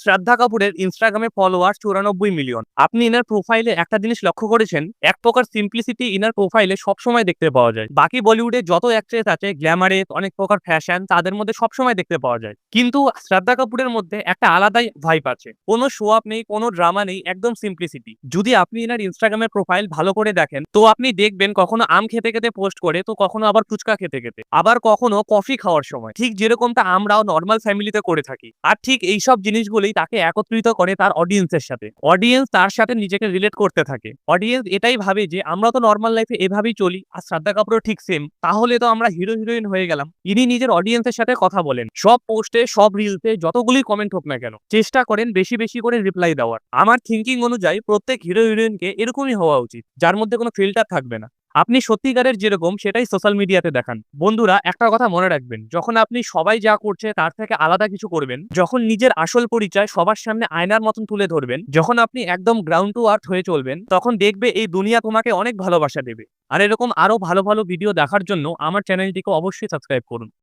শ্রদ্ধা কাপুরের ইনস্টাগ্রামে ফলোয়ার 94 মিলিয়ন। আপনি ইনার প্রোফাইলে একটা জিনিস লক্ষ্য করেছেন, এক প্রকার সিম্পলিসিটি ইনার প্রোফাইলে সবসময় দেখতে পাওয়া যায়। বাকি বলিউডে যত অ্যাক্ট্রেস আছে গ্ল্যামারেস, অনেক প্রকার ফ্যাশন, তাদের মধ্যে সবসময় দেখতে পাওয়া যায়। কিন্তু শ্রদ্ধা কাপুরের মধ্যে একটা আলাদাই ভাইব আছে। কোনো শো আপ নেই, কোনো ড্রামা নেই, একদম সিম্পলিসিটি। যদি আপনি ইনার ইনস্টাগ্রামের প্রোফাইল ভালো করে দেখেন, তো আপনি দেখবেন কখনো আম খেতে খেতে পোস্ট করে, তো কখনো আবার ফুচকা খেতে খেতে, আবার কখনো কফি খাওয়ার সময়, ঠিক যেরকমটা আমরাও নর্মাল ফ্যামিলিতে করে থাকি। আর ঠিক এইসব জিনিসগুলোই তাকে একত্রিত করে তার অডিয়েন্সের সাথে। অডিয়েন্স তার সাথে নিজেকে রিলেট করতে থাকে। অডিয়েন্স এটাই ভাবে যে আমরা তো নর্মাল লাইফে এভাবেই চলি, আর শ্রদ্ধা কাপুরও ঠিক সেম, তাহলে তো আমরা হিরো হিরোইন হয়ে গেলাম। ইনি নিজের অডিয়েন্সের সাথে কথা বলেন, সব পোস্টে, সব রিলসে, যতগুলি কমেন্ট হোক না কেন, চেষ্টা করেন বেশি বেশি করে রিপ্লাই দেওয়ার। আমার থিঙ্কিং অনুযায়ী প্রত্যেক হিরো হিরোইনকে এরকমই হওয়া উচিত, যার মধ্যে কোনো ফিল্টার থাকবে না। আপনি সত্যিকারের যেরকম সেটাই সোশ্যাল মিডিয়াতে দেখান। বন্ধুরা, একটা কথা মনে রাখবেন, যখন আপনি সবাই যা করছে তার থেকে আলাদা কিছু করবেন, যখন নিজের আসল পরিচয় সবার সামনে আয়নার মতন তুলে ধরবেন, যখন আপনি একদম গ্রাউন্ড টু আর্থ হয়ে চলবেন, তখন দেখবে এই দুনিয়া তোমাকে অনেক ভালোবাসা দেবে। আর এরকম আরো ভালো ভালো ভিডিও দেখার জন্য আমার চ্যানেলটিকে অবশ্যই সাবস্ক্রাইব করুন।